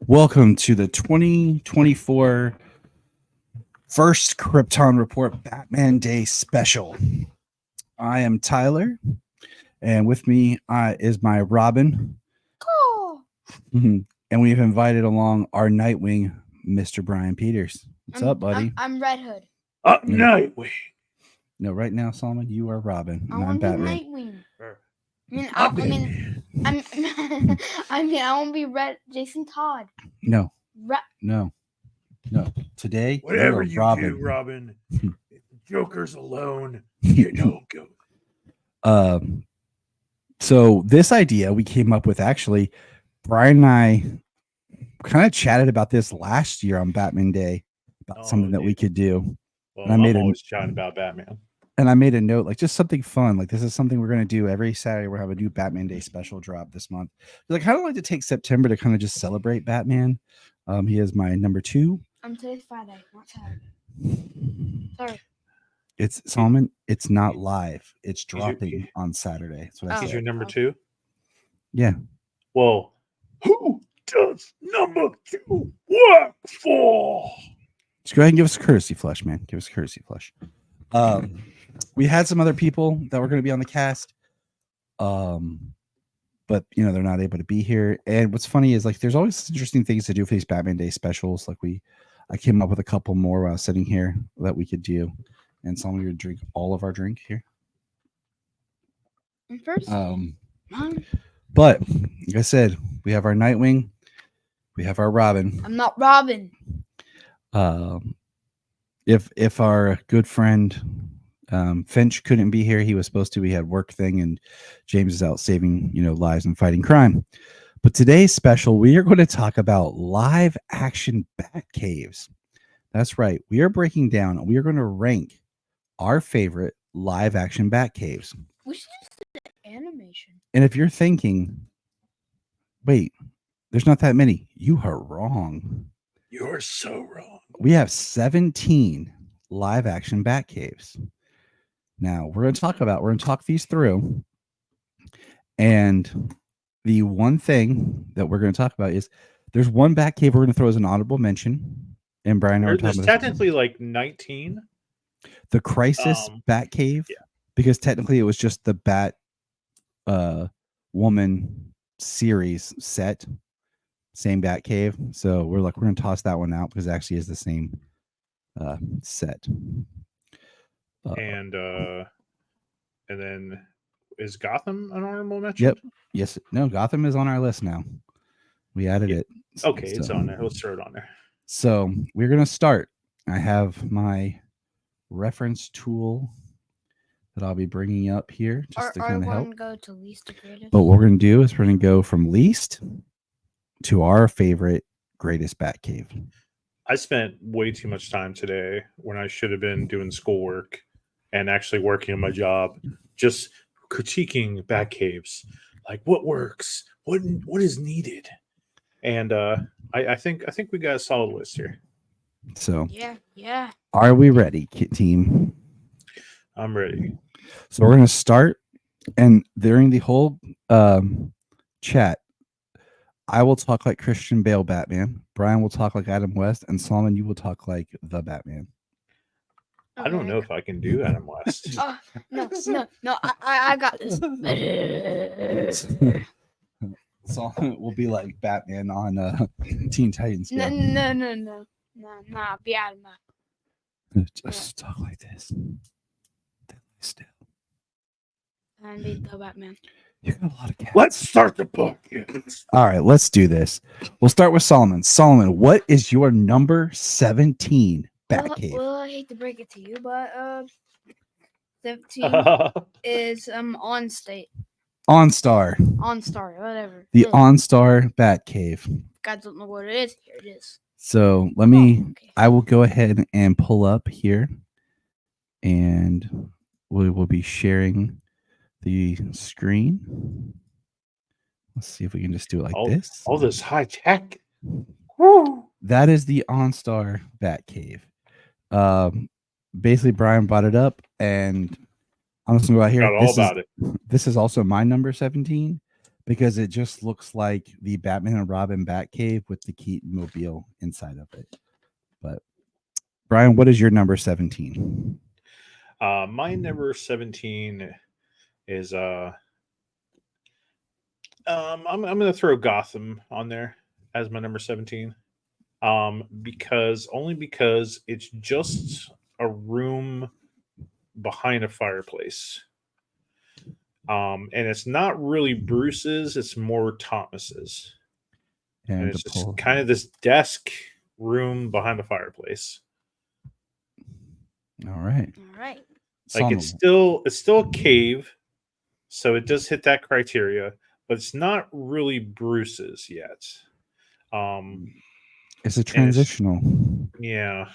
Welcome to the 2024 First Krypton Report Batman Day Special. I am Tyler, and with me is my Robin. Oh, Mhm. And we've invited along our Nightwing, Mr. Bryan Peters. What's up, buddy? I'm Red Hood. Nightwing. No, right now, Solomon, you are Robin, I and I'm want to be Batman. Nightwing. I want to be Red Jason Todd. No, Ra- no. Today, Whatever are you Robin. do, Robin, if the Joker's alone, you don't go. So this idea we came up with actually, Bryan and I kind of chatted about this last year on Batman Day about something that we could do. Well, And I I'm made always chatting about Batman. And I made a note, like just something fun. Like this is something we're gonna do every Saturday. We'll have a new Batman Day special drop this month. Because I kind of like to take September to kind of just celebrate Batman. He is my number 2. Today's Friday, not Saturday. Sorry. It's Solomon. It's not live. It's dropping on Saturday. That's what I He's said. your number 2? Yeah. Well, who does number 2 work for? Just go ahead and give us a courtesy flush, man. Give us a courtesy flush. We had some other people that were going to be on the cast, but they're not able to be here. And what's funny is like there's always interesting things to do for these Batman Day specials. Like I came up with a couple more while I was sitting here that we could do, and so I'm going to drink all of our drink here. First, but like I said, we have our Nightwing, we have our Robin. I'm not Robin. If our good friend Finch couldn't be here, he was supposed to. We had work thing, and James is out saving lives and fighting crime. But today's special, we are going to talk about live action Batcaves. That's right. We are breaking down. We are going to rank our favorite live action Batcaves. We should just do the animation. And if you're thinking, wait, there's not that many, you are wrong. You're so wrong. We have 17 live action Batcaves. Now we're going to talk these through. And the one thing that we're going to talk about is there's one Batcave we're going to throw as an honorable mention. And Bryan, there's technically like 19. The Crisis Batcave, yeah. Because technically it was just the Bat Woman series set, same Batcave. So we're going to toss that one out because it actually is the same set. And then is Gotham an honorable mention? Yep. Yes. No, Gotham is on our list now. We added it. Okay, it's on there. Let's throw it on there. So we're going to start. I have my reference tool that I'll be bringing up here just to kind of help. Go to least to greatest. But what we're going to do is we're going to go from least to our favorite greatest Batcave. I spent way too much time today when I should have been doing schoolwork and actually working on my job, just critiquing Batcaves, like what works, what is needed, and I think we got a solid list here. So yeah. Are we ready, team? I'm ready. So we're going to start, and during the whole chat, I will talk like Christian Bale Batman. Bryan will talk like Adam West, and Solomon, you will talk like the Batman. Okay. I don't know if I can do Adam West. No. I got this. Solomon will be like Batman on Teen Titans. No. Be out of that. Just talk like this. Still. And be the Batman. You got a lot of cats. Let's start the book. All right, let's do this. We'll start with Solomon. Solomon, what is your number 17 Batcave? Well, I hate to break it to you, but 17 is OnStar, whatever. The OnStar Batcave. You guys don't know what it is. Here it is. So let me. Okay. I will go ahead and pull up here, and we will be sharing the screen. Let's see if we can just do it like this. All this high tech. Woo! That is the OnStar Batcave. Basically, Bryan brought it up, and I'm just gonna go out here. Got all about it. This is also my number 17, because it just looks like the Batman and Robin Batcave with the Keaton mobile inside of it. But Brian, what is your number 17? My number 17 is I'm gonna throw Gotham on there as my number 17. Because it's just a room behind a fireplace. And it's not really Bruce's, it's more Thomas's. And And to it's just pull, kind of this desk room behind the fireplace. all right. All right. Like Solomon, it's still a cave, so it does hit that criteria, but it's not really Bruce's yet. it's a And it's transitional. yeah.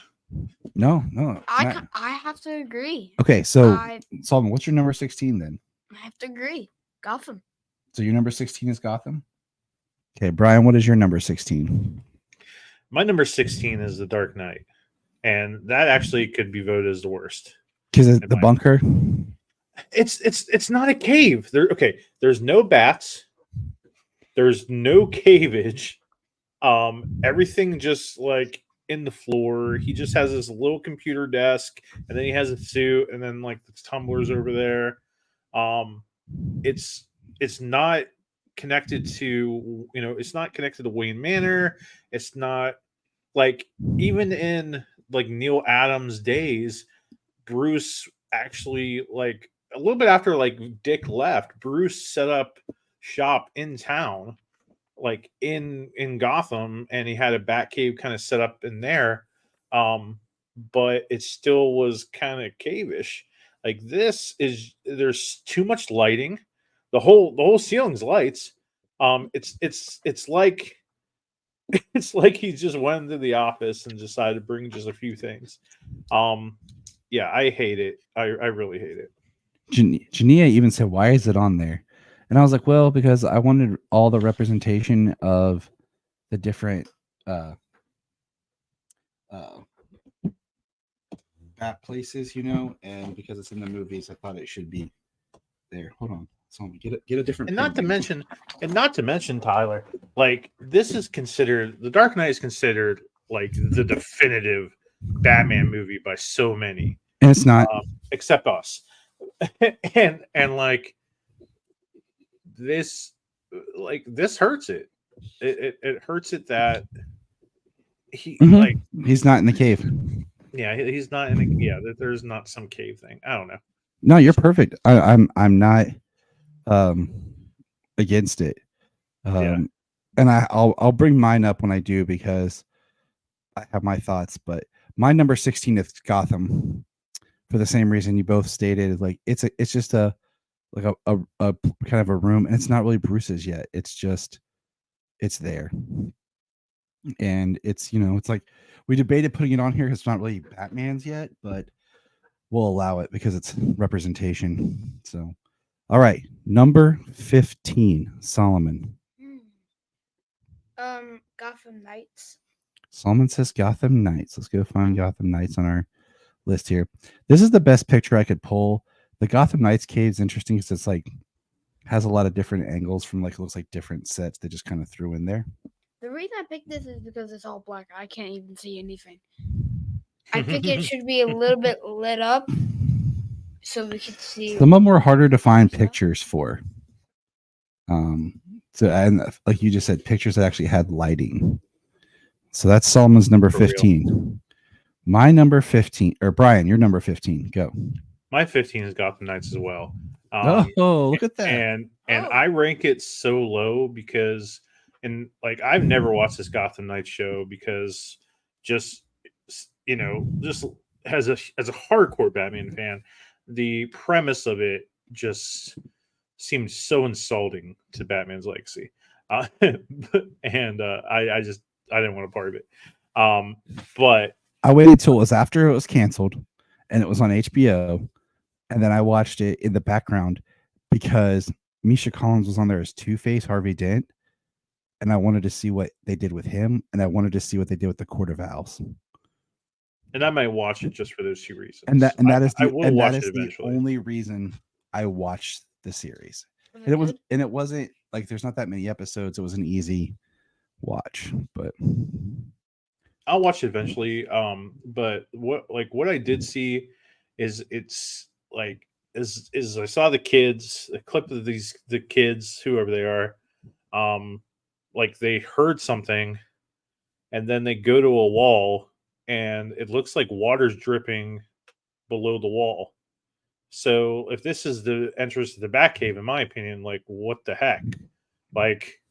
No, I have to agree. Okay, so I Solomon, what's your number 16 then? have to agree. Gotham. So your number 16 is Gotham? Okay, Brian, what is your number 16? My number 16 is The Dark Knight. And that actually could be voted as the worst. Because in the my bunker. It's not a cave. There's no bats. There's no caveage. Everything just like in the floor. He just has this little computer desk, and then he has a suit, and then like the tumblers over there. Um, it's not connected to it's not connected to Wayne Manor. It's not like even in like Neil Adams' days, Bruce actually like a little bit after like Dick left, Bruce set up shop in town, like in Gotham, and he had a Batcave kind of set up in there. But it still was kind of cavish. Like this is there's too much lighting. The whole ceiling's lights. It's like it's like he just went into the office and decided to bring just a few things. Yeah, I hate it. I really hate it. Jania even said, "Why is it on there?" And I was like, "Well, because I wanted all the representation of the different uh, uh, bat places, and because it's in the movies, I thought it should be there. Hold on, so get a different. And pen, not to dude. mention, Tyler, like this is considered The Dark Knight is considered like the definitive Batman movie by so many, And it's not. except us. and like this, this hurts it. It hurts it that he Mhm. like He's not in the cave. yeah he's not in a that there's not some cave thing. I don't know. No, you're perfect. I'm not um against it. Yeah. And I'll bring mine up when I do because I have my thoughts. But my number 16 is Gotham for the same reason you both stated. Like it's just a like a kind of a room, and it's not really Bruce's yet. It's just it's there, and it's like we debated putting it on here. 'Cause it's not really Batman's yet, but we'll allow it because it's representation. So, all right, number 15, Solomon. Gotham Knights. Solomon says Gotham Knights. Let's go find Gotham Knights on our list here. This is the best picture I could pull. The Gotham Knights cave is interesting because it's like has a lot of different angles from like it looks like different sets they just kind of threw in there. The reason I picked this is because it's all black. I can't even see anything. I think it should be a little bit lit up so we can see. Some of them were harder to find stuff. pictures for. So and like you just said, pictures that actually had lighting. So that's Solomon's number For real. 15. My number 15, or Brian, your number 15. Go. My 15 is Gotham Knights as well. Oh, look at that. And Oh. I rank it so low because like I've never watched this Gotham Knights show because just just as a hardcore Batman fan, the premise of it just seemed so insulting to Batman's legacy. And I didn't want a part of it. But I waited till it was after it was canceled and it was on HBO. And then I watched it in the background because Misha Collins was on there as Two-Face, Harvey Dent. And I wanted to see what they did with him. And I wanted to see what they did with the Court of Owls. and I might watch it just for those two reasons. And that is I the will watch it eventually. only reason I watched the series. Was And it was good? and it wasn't like there's not that many episodes. It was an easy watch, but I'll watch it eventually. But what I did see is it's like is I saw the kids, a clip of the kids, whoever they are, like they heard something and then they go to a wall and it looks like water's dripping below the wall. So if this is the entrance to the Batcave, in my opinion, like what the heck? Like,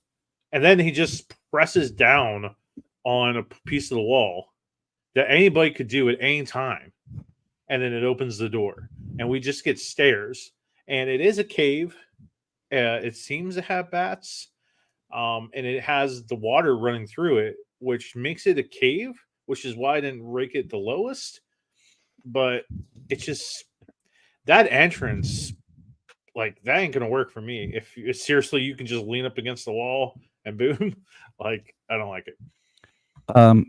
and then he just presses down on a piece of the wall that anybody could do at any time, and then it opens the door, and we just get stairs, and it is a cave. It seems to have bats, and it has the water running through it, which makes it a cave, which is why I didn't rake it the lowest. But it's just that entrance, like that ain't gonna work for me. If seriously, you can just lean up against the wall and boom, like I don't like it.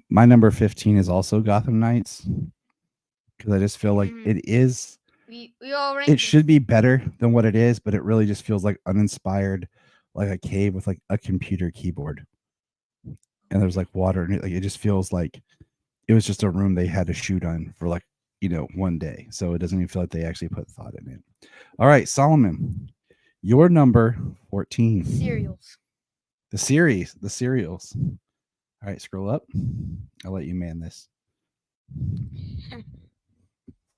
my number 15 is also Gotham Knights because I just feel like Mhm. it is. We all ranked It should be better than what it is, but it really just feels like uninspired, like a cave with like a computer keyboard, and there's like water in it. Like it just feels like it was just a room they had to shoot on for like one day. So it doesn't even feel like they actually put thought in it. All right, Solomon, your number 14. cereals. The series, the serials. All right, scroll up. I'll let you man this.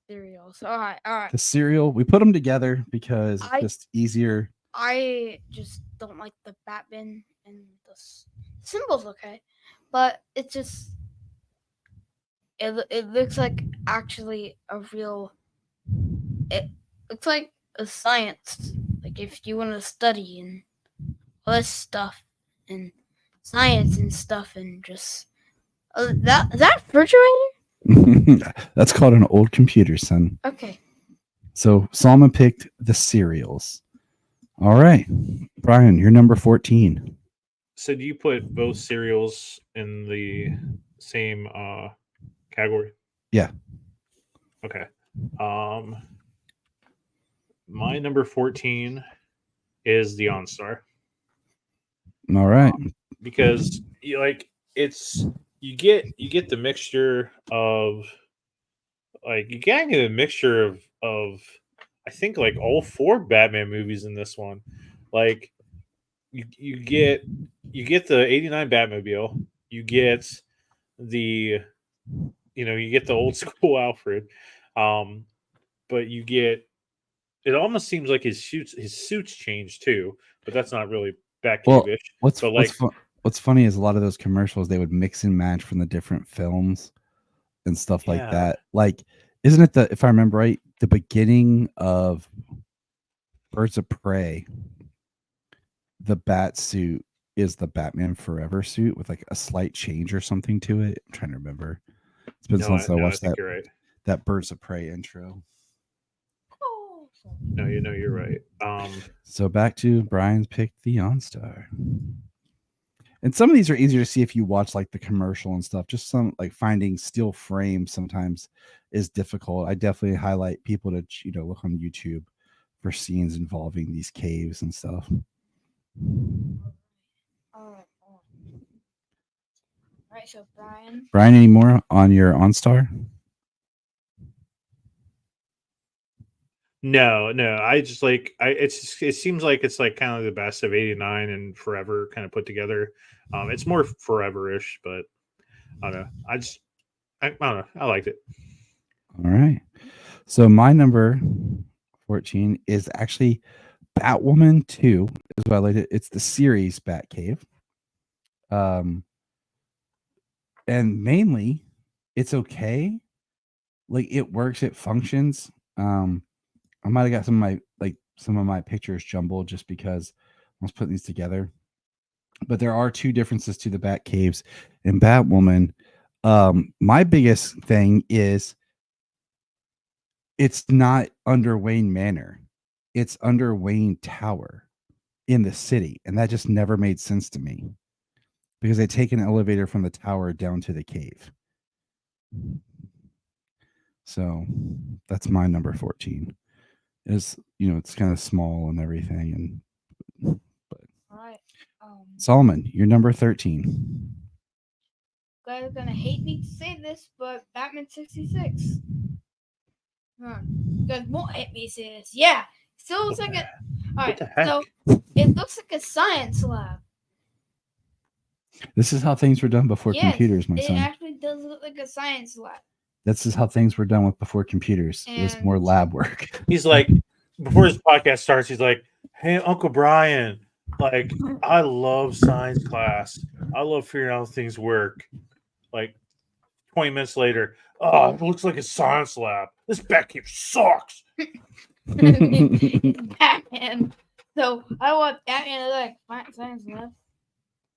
Cereals. All right, all right. The cereal, we put them together because it's I- just easier. I just don't like the Batman and the symbols. Okay, but it just it looks like actually a real. It looks like a science. Like if you want to study and all this stuff and science and stuff and just that is that refrigerator? That's called an old computer, son. Okay. So Solomon picked the cereals. All right, Brian, you're number 14. So do you put both cereals in the same category? Yeah. Okay. Um, my number 14 is the OnStar All right. because it's you get the mixture of like you kind of get a mixture of I think like all four Batman movies in this one. Like you get the 89 Batmobile, you get the you get the old school Alfred, um, but you get it almost seems like his suits change too, but that's not really Well, Batcave-ish. what's But what's like fu- what's funny is a lot of those commercials they would mix and match from the different films and stuff like yeah, that. Like, isn't it if I remember right, the beginning of Birds of Prey, the bat suit is the Batman Forever suit with like a slight change or something to it. I'm trying to remember. It's been no, since I I watched think you're right. that Birds of Prey intro. Oh, No, you're right. So back to Brian's pick, the OnStar. And some of these are easier to see if you watch like the commercial and stuff. Just some like finding steel frames sometimes is difficult. I definitely highlight people to look on YouTube for scenes involving these caves and stuff. all right. So Brian. Brian, any more on your OnStar? No. I just like it seems like it's like kind of the best of 89 and Forever kind of put together. It's more Forever-ish, but I don't know. I don't know. I liked it. All right. So my number 14 is actually Batwoman 2 is what I like it. It's the series Batcave. And mainly it's okay. Like it works, it functions. I might have got some of my pictures jumbled just because I was putting these together. But there are two differences to the Bat Caves and Batwoman. My biggest thing is it's not under Wayne Manor. It's under Wayne Tower in the city. And that just never made sense to me because they take an elevator from the tower down to the cave. So that's my number 14. Is it's kind of small and everything, and but All Solomon, you're number 13. Guys are gonna hate me to say this, but Batman 66. You guys won't hate me to say this. Yeah, still looks like a. All right, the heck? so it looks like a science lab. This is how things were done before Yes, computers, my it son. actually does look like a science lab. This is how things were done with before computers. It was more And- lab work. He's like, before his podcast starts, he's like, "Hey, Uncle Brian, like, I love science class. I love figuring out how things work." Like 20 minutes later, oh, it looks like a science lab. This Batcave sucks. Batman. So I want Batman to like science lab.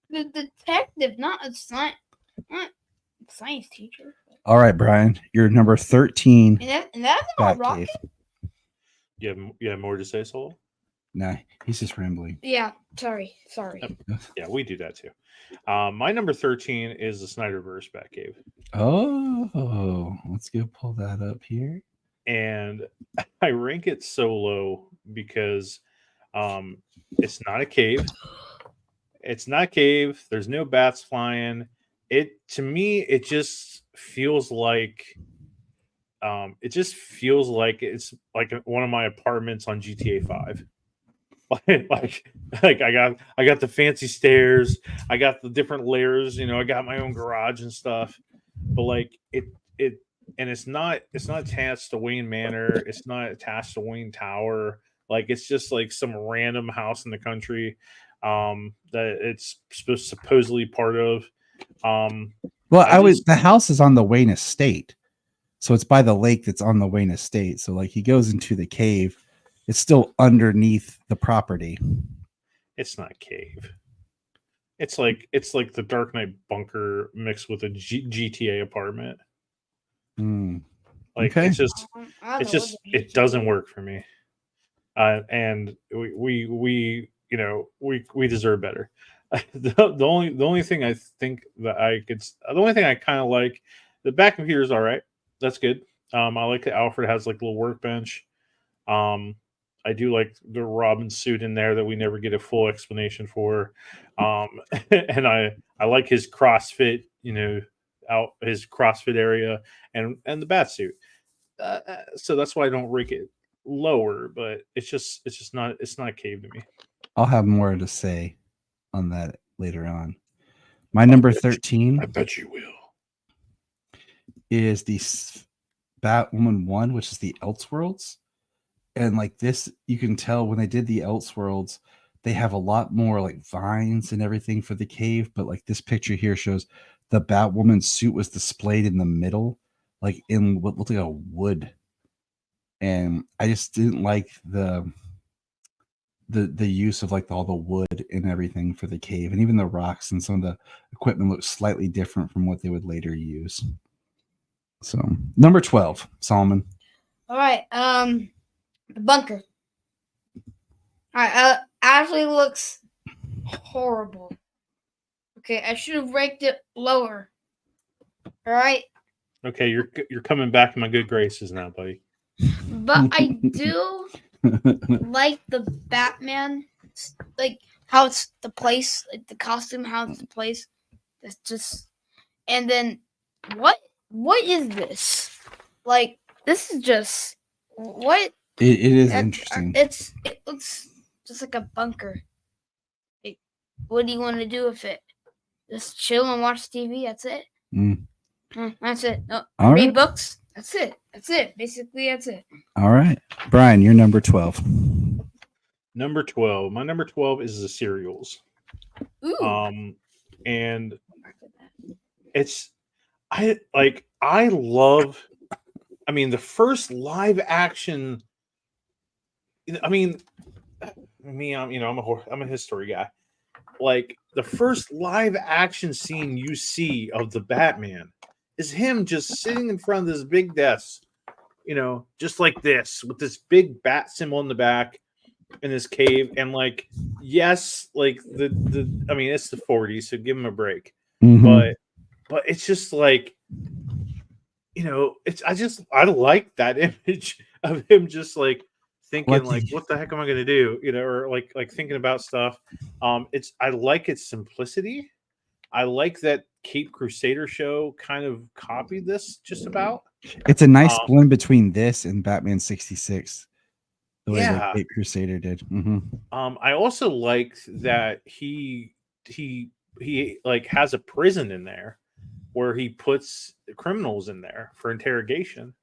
The detective, not a science teacher. All right, Brian, you're number 13. And that's not Batcave. rocket. You have more to say, Solo? Nah, he's just rambling. Yeah, sorry. Yeah, we do that too. My number 13 is the Snyderverse Batcave. Oh, let's go pull that up here. And I rank it so low because it's not a cave. It's not a cave. There's no bats flying. To me, it just feels like it's like one of my apartments on GTA 5. like I got the fancy stairs, I got the different layers, I got my own garage and stuff. But like it and it's not attached to Wayne Manor, it's not attached to Wayne Tower. Like it's just like some random house in the country that it's supposedly part of. Well, the house is on the Wayne Estate. So it's by the lake that's on the Wayne Estate. So like he goes into the cave, it's still underneath the property. It's not a cave. It's like the Dark Knight bunker mixed with a GTA apartment. Like okay. it doesn't work for me. And we deserve better. The only thing I think that the only thing I kind of like, the back computer is all right. That's good. I like that Alfred has like a little workbench. I do like the Robin suit in there that we never get a full explanation for. And I like his CrossFit, out his CrossFit area and the bat suit. So that's why I don't rank it lower, but it's not a cave to me. I'll have more to say on that later on. My number 13. I bet you will. Is the Batwoman 1, which is the Elseworlds. And like this, you can tell when they did the Elseworlds, they have a lot more like vines and everything for the cave. But like this picture here shows the Batwoman suit was displayed in the middle, like in what looked like a wood. And I just didn't like the use of like all the wood and everything for the cave, and even the rocks and some of the equipment looks slightly different from what they would later use. So number 12, Solomon. All right, the bunker. All right, actually looks horrible. Okay, I should have ranked it lower. All right. Okay, you're coming back in my good graces now, buddy. But I do like the Batman, like how it's the place, like the costume, how it's the place. It's just, and then what is this? Like this is just what? It is interesting. It looks just like a bunker. Like, what do you want to do with it? Just chill and watch TV. That's it. That's it. No, read books. That's it. Basically, that's it. All right, Brian, you're number 12. Number 12. My number 12 is the cereals. Ooh. And I love. I mean, the first live action. I mean, me, I'm a history guy. Like the first live action scene you see of the Batman is him just sitting in front of this big desk, just like this, with this big bat symbol in the back in this cave. And like, yes, like I mean, it's the 40s, so give him a break. But it's just like, I like that image of him just like thinking like, what the heck am I going to do? Or like thinking about stuff. I like its simplicity. I like that Cape Crusader show kind of copied this just about. It's a nice blend between this and Batman 66. The way that Yeah. Cape Crusader did. I also liked that he like has a prison in there where he puts criminals in there for interrogation.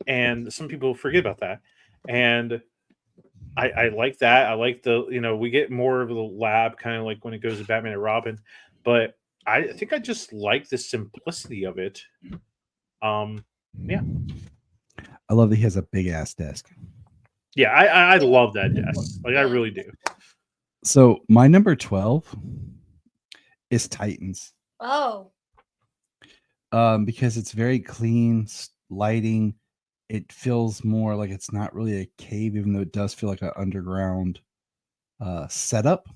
And some people forget about that. And I like that. I like we get more of the lab kind of like when it goes to Batman and Robin, but I think I just like the simplicity of it. Yeah. I love that he has a big ass desk. Yeah, I love that desk. Like I really do. So my number 12 is Titans. Oh. Because it's very clean lighting. It feels more like it's not really a cave, even though it does feel like an underground setup.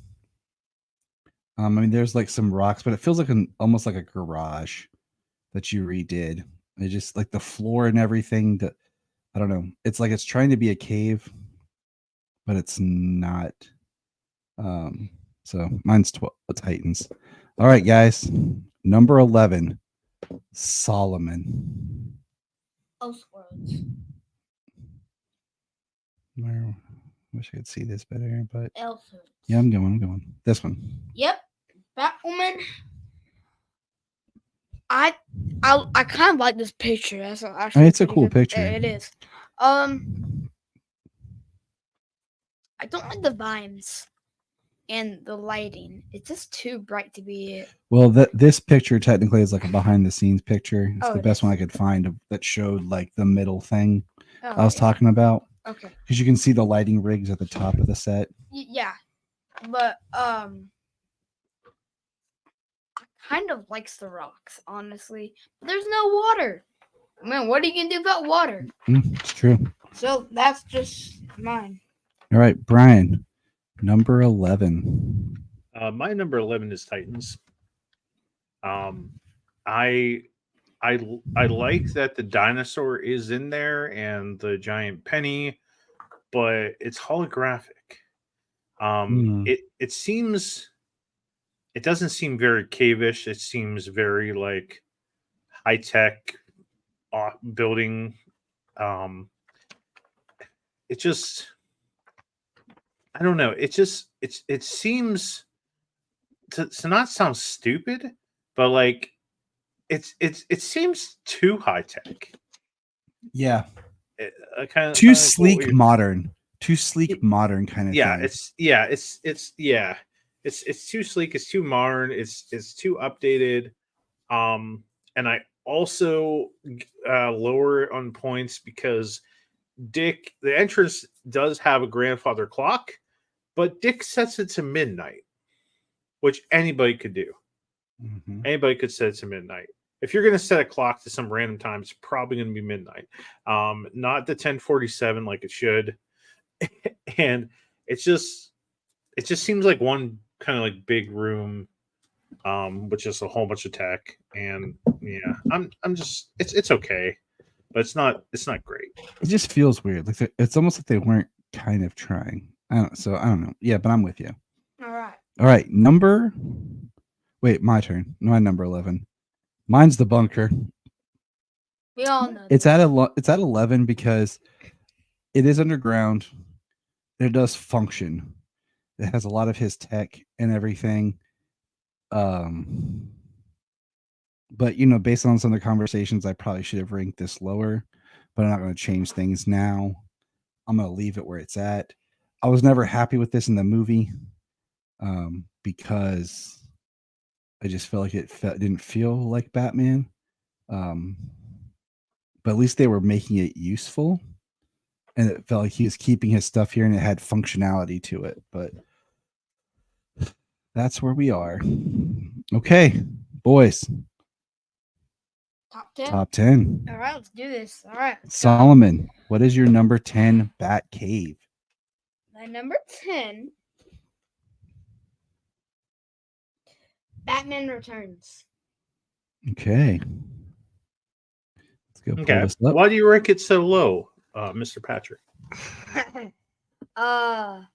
I mean, there's like some rocks, but it feels like almost like a garage that you redid. It just like the floor and everything. That I don't know. It's like it's trying to be a cave, but it's not. So mine's Titans. All right, guys. Number 11, Solomon. Elseworlds. Where? Wish I could see this better, but Elseworlds. yeah, I'm going. This one. Yep. Batwoman. I kind of like this picture. That's actually It's a cool picture. It is. I don't like the vines and the lighting. It's just too bright to be it. Well, this picture technically is like a behind the scenes picture. It's the best is. one I could find that showed like the middle thing Oh, I was talking about. Okay. Because you can see the lighting rigs at the top of the set. Yeah, but I kind of likes the rocks, honestly. But there's no water. Man, what are you gonna do about water? It's true. So that's just mine. All right, Bryan, number 11. My number 11 is Titans. I like that the dinosaur is in there and the giant penny, but it's holographic. It seems, it doesn't seem very cavish. It seems very like high tech building. It just, I don't know. It seems to not sound stupid, but like it seems too high tech. Yeah. Kind of Too sleek, modern. Too sleek, modern kind of thing. It's too sleek. It's too modern. It's too updated. And I also lower it on points because Dick, the entrance does have a grandfather clock, but Dick sets it to midnight, which anybody could do. Mm-hmm. Anybody could set it to midnight. If you're going to set a clock to some random time, it's probably going to be midnight. Not the 10:47 like it should. And it just seems like one kind of like big room, with just a whole bunch of tech. And yeah, I'm just it's okay, but it's not great. It just feels weird. Like it's almost like they weren't kind of trying. I don't know. Yeah, but I'm with you. All right. Wait, my turn. My number 11. Mine's the bunker. We all know it's at 11 because it is underground. It does function. It has a lot of his tech and everything. But based on some of the conversations, I probably should have ranked this lower, but I'm not going to change things now. I'm going to leave it where it's at. I was never happy with this in the movie, because I just felt like it didn't feel like Batman. But at least they were making it useful, and it felt like he was keeping his stuff here and it had functionality to it. But that's where we are. Okay, boys. Top 10. Top 10. All right, let's do this. All right. Solomon, what is your number 10 Batcave? My number 10, Batman Returns. Okay. Let's go pull this up. Why do you rank it so low, Mr. Patrick? I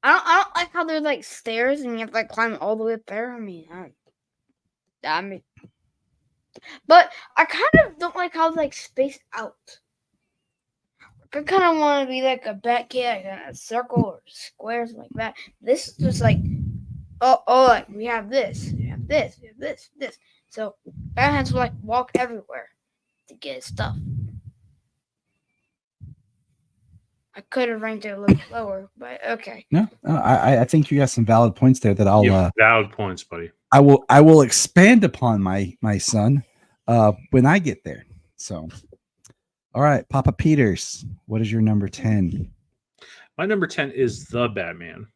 don't like how there's like stairs and you have to like climb all the way up there. I mean, but I kind of don't like how it's like spaced out. I kind of want to be like a Batcave, like in a circle or squares like that. This is just like, like we have this, we have this, we have this. So Batman has to like walk everywhere to get his stuff. I could have ranked it a little bit lower, but okay. No, I think you got some valid points there that I'll valid points, buddy. I will expand upon my son when I get there. So, all right, Papa Peters, what is your number 10? My number 10 is the Batman,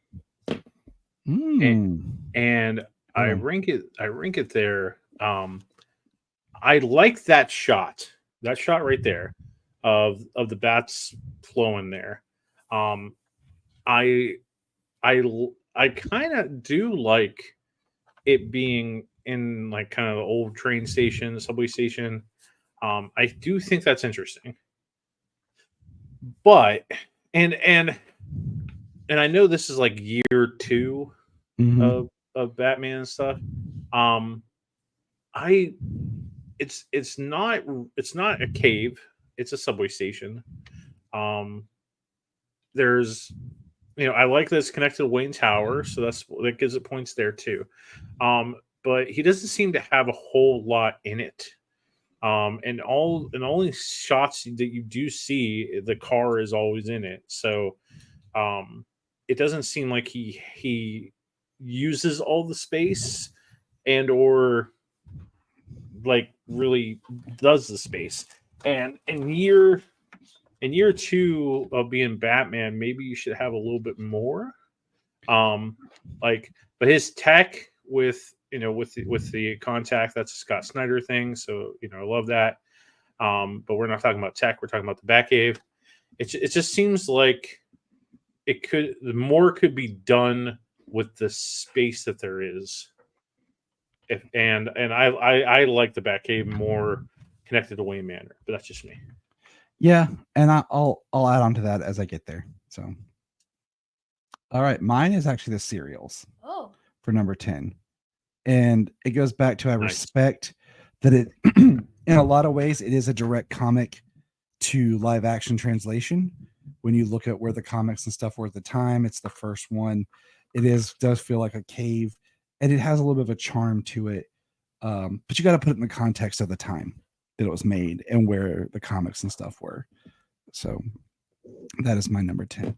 Mm. and I rank it there. I like that shot right there of the bats flowing there. I kind of do like it being in like kind of the old train station, subway station. I do think that's interesting, but and I know this is like year 2 of Batman and stuff. It's not a cave, it's a subway station. There's I like that it's connected to Wayne Tower, so that gives it points there too. But he doesn't seem to have a whole lot in it. And only shots that you do see, the car is always in it. So it doesn't seem like he uses all the space and or like really does the space. And in year 2 of being Batman, maybe you should have a little bit more. But his tech with the contact, that's a Scott Snyder thing. So I love that. But we're not talking about tech. We're talking about the Batcave. It just seems like more could be done with the space that there is. And I like the Batcave more connected to Wayne Manor, but that's just me. Yeah, and I'll add on to that as I get there. So, all right, mine is actually the Serials. Oh, for number 10, and it goes back to I Nice. respect that it, in a lot of ways, it is a direct comic to live action translation. When you look at where the comics and stuff were at the time, it's the first one. Does feel like a cave, and it has a little bit of a charm to it. But you got to put it in the context of the time that it was made and where the comics and stuff were. So that is my number 10.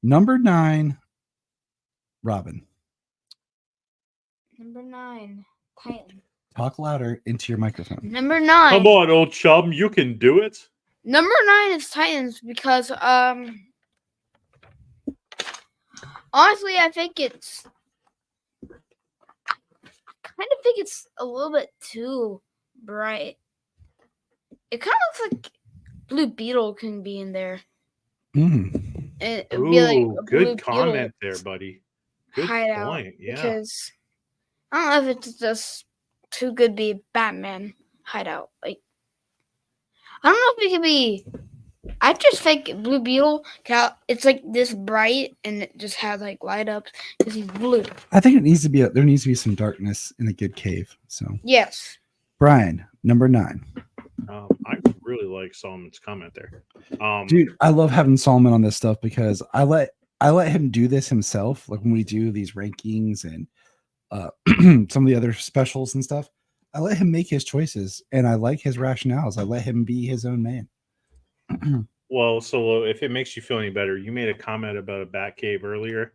Number 9, Robin. number 9, Titan. Talk louder into your microphone. Number 9. Come on, old chum, you can do it. Number 9 is Titans because honestly, I kind of think it's a little bit too bright. It kind of looks like Blue Beetle can be in there. It would be like a good comment there, buddy. Good hideout point. Yeah. Because I don't know if it's just too good to be a Batman hideout. Like, I don't know if it could be. I just think Blue Beetle, it's like this bright and it just has like light ups because he's blue. I think there needs to be some darkness in a good cave. So yes, Bryan, number 9. I really like Solomon's comment there. Dude, I love having Solomon on this stuff because I let him do this himself. Like when we do these rankings and some of the other specials and stuff, I let him make his choices and I like his rationales. I let him be his own man. Well, so if it makes you feel any better, you made a comment about a Batcave earlier,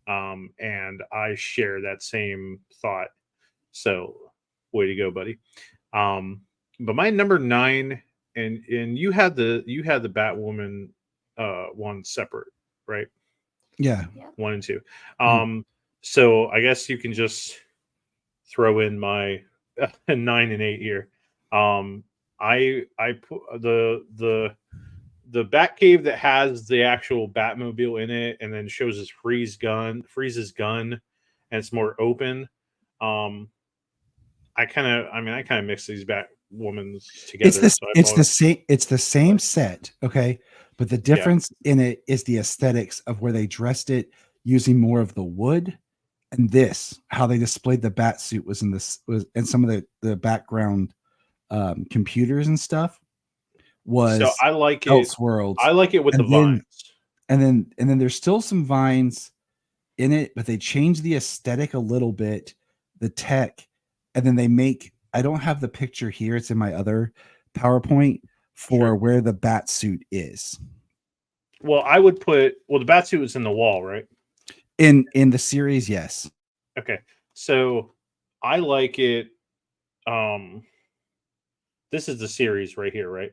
and I share that same thought. So, way to go, buddy. But my number 9, and you had the Batwoman one separate, right? Yeah. 1 and 2. So I guess you can just throw in my 9 and 8 here. I put the Batcave that has the actual Batmobile in it, and then shows his Freeze's gun, and it's more open. I kind of mix these Batwomans together. It's the same set, okay, But the difference in it is the aesthetics of where they dressed it using more of the wood, and this how they displayed the bat suit was in this was and some of the background computers and stuff So was I like it. Elseworlds. I like it with the And then vines. and then there's still some vines in it, but they change the aesthetic a little bit, the tech, and then they make. I don't have the picture here; it's in my other PowerPoint for Sure. where the bat suit is Well, I would put. Well, the bat suit was in the wall, right? in the series. Yes. Okay. So I like it. Um, this is the series right here, right?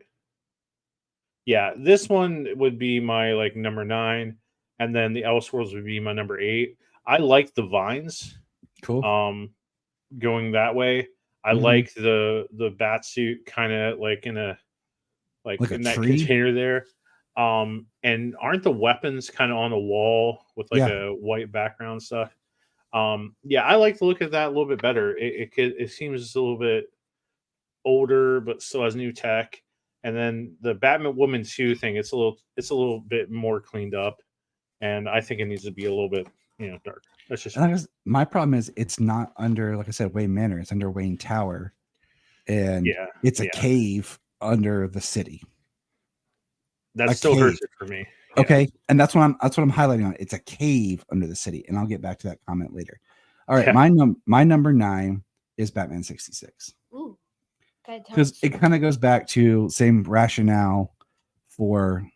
Yeah, this one would be my like number 9, and then the Elseworlds would be my number 8. I like the vines. Cool. Going that way. I Mhm. like the bat suit kind of like in a Like a in that tree. container there. And aren't the weapons kind of on the wall with like Yeah. a white background stuff? Yeah, I like to look at that a little bit better. It seems a little bit older, but still has new tech. And then the Batman Woman 2 thing, it's a little bit more cleaned up, and I think it needs to be a little bit dark. That's just And my problem is it's not under, like I said, Wayne Manor. It's under Wayne Tower, and yeah, it's a yeah. cave under the city. That A still hurts cave. it for me. Yeah. Okay, and that's what I'm highlighting on. It's a cave under the city, and I'll get back to that comment later. All right, Yeah. my number 9 is Batman 66 Ooh. Okay, tell because us. it kind of goes back to same rationale for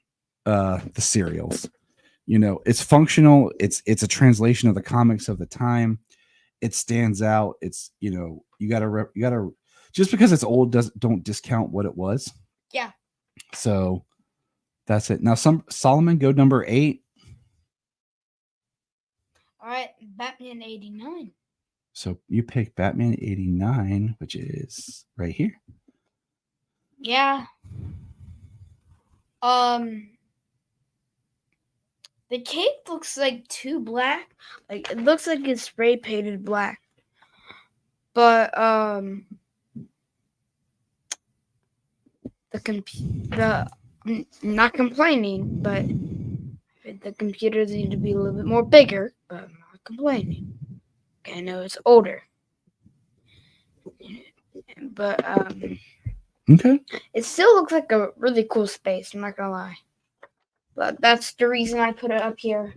the serials. It's functional. It's a translation of the comics of the time. It stands out. It's you gotta just because it's old don't discount what it was. Yeah. So that's it. Now Solomon, go number 8. All right, Batman 89. So you pick Batman 89, which is right here. Yeah. The cape looks like too black. Like it looks like it's spray painted black. But I'm not complaining, but the computers need to be a little bit more bigger, but I'm not complaining. Okay, I know it's older. But Okay. it still looks like a really cool space, I'm not gonna lie. But that's the reason I put it up here.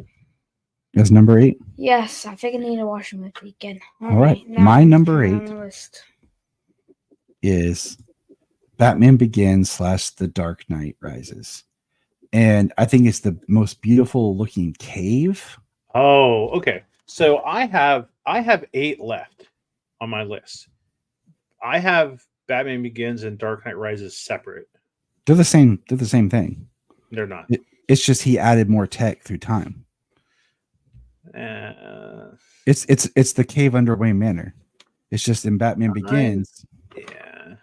That's number 8. Yes, I think I need to wash them this weekend. All right. now My number on 8 the list. is Batman Begins / The Dark Knight Rises. And I think it's the most beautiful looking cave. Oh, okay. So I have 8 left on my list. I have Batman Begins and Dark Knight Rises separate. They're the same thing. They're not. It's just he added more tech through time. It's the cave under Wayne Manor. It's just in Batman Begins. Yeah.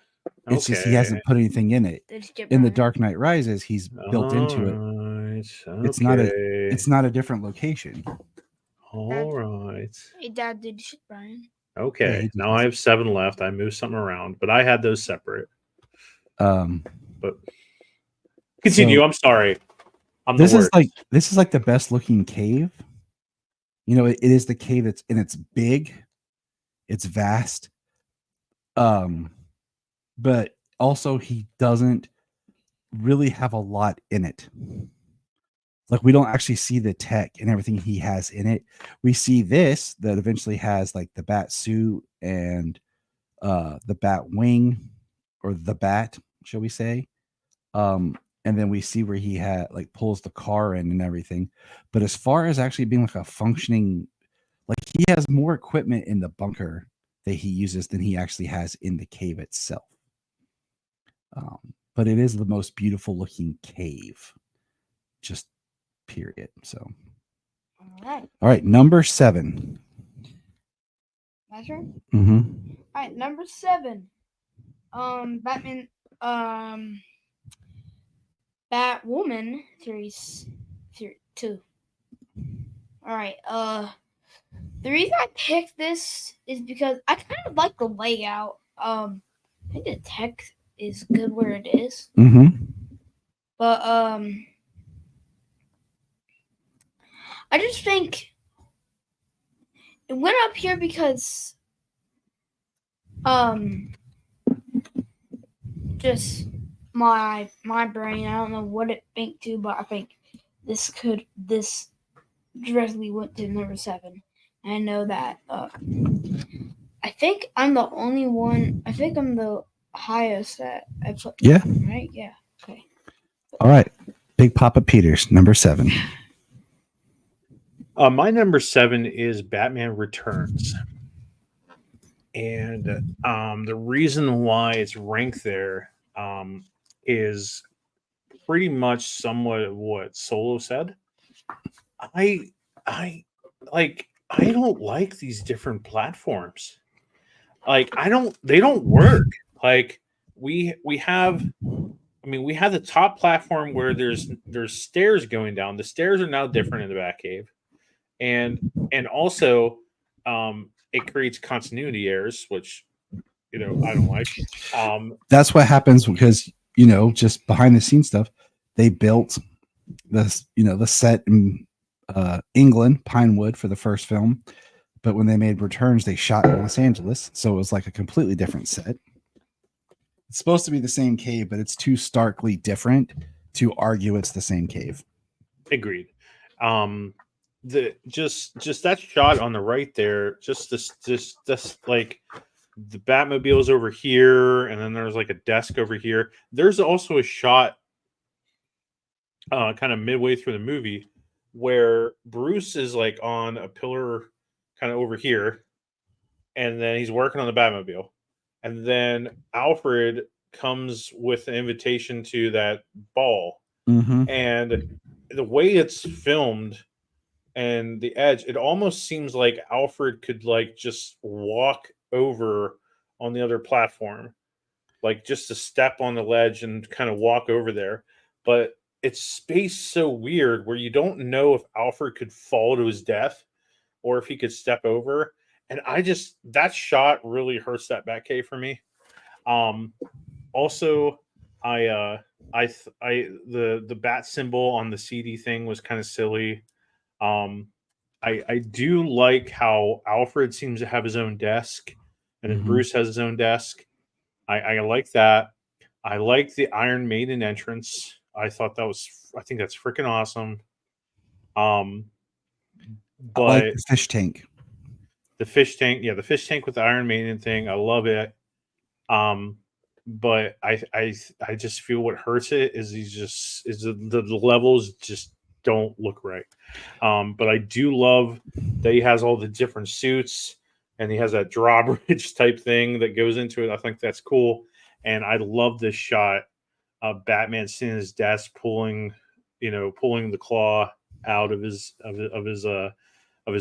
It's just he hasn't put anything in it. In the Dark Knight Rises, he's built into it. It's not a different location. All right. Hey, Dad, did you shit, Bryan? Okay. Yeah, now I have 7 left. I moved something around, but I had those separate. But continue. So I'm sorry. this is like the best looking cave. It is the cave that's and it's big, it's vast. But also he doesn't really have a lot in it. Like we don't actually see the tech and everything he has in it. We see this that eventually has like the bat suit and the bat wing or the bat, shall we say. And then we see where he had like pulls the car in and everything. But as far as actually being like a functioning, like he has more equipment in the bunker that he uses than he actually has in the cave itself. But it is the most beautiful looking cave, just period. So, all right, number 7. My turn. Mm-hmm. All right, number 7. Batman. Batwoman series 2. All right. The reason I picked this is because I kind of like the layout. I think the tech is good where it is. Mm-hmm. But I just think it went up here because just my brain. I don't know what it think to, but I think this directly went to number 7. And I know that I think I'm the only one. I think I'm the highest that I put. Yeah. Right. Yeah. Okay. All right. Big Papa Peters, number 7. My number 7 is Batman Returns. And the reason why it's ranked there is pretty much somewhat what Solo said. I I I don't like these different platforms. Like they don't work. Like we have we have the top platform where there's stairs going down. The stairs are now different in the Batcave. And also it creates continuity errors, which I don't like. That's what happens because, just behind the scenes stuff, they built this, the set in England, Pinewood, for the first film. But when they made Returns, they shot in Los Angeles. So it was like a completely different set. It's supposed to be the same cave, but it's too starkly different to argue it's the same cave. Agreed. The just that shot on the right there, just this like the Batmobile's over here, and then there's like a desk over here. There's also a shot kind of midway through the movie where Bruce is like on a pillar kind of over here, and then he's working on the Batmobile. And then Alfred comes with an invitation to that ball. Mm-hmm. And the way it's filmed and the edge, it almost seems like Alfred could like just walk over on the other platform, like just to step on the ledge and kind of walk over there. But it's spaced so weird where you don't know if Alfred could fall to his death or if he could step over. And that shot really hurts that Batcave for me. Also, the bat symbol on the CD thing was kind of silly. I do like how Alfred seems to have his own desk, and then Bruce has his own desk. I like that. I like the Iron Maiden entrance. I think that's freaking awesome. But I like the fish tank. The fish tank with the Iron Maiden thing, I love it. But I just feel what hurts it is the levels just don't look right. But I do love that he has all the different suits and he has that drawbridge type thing that goes into it. I think that's cool, and I love this shot of Batman sitting at his desk pulling the claw out of his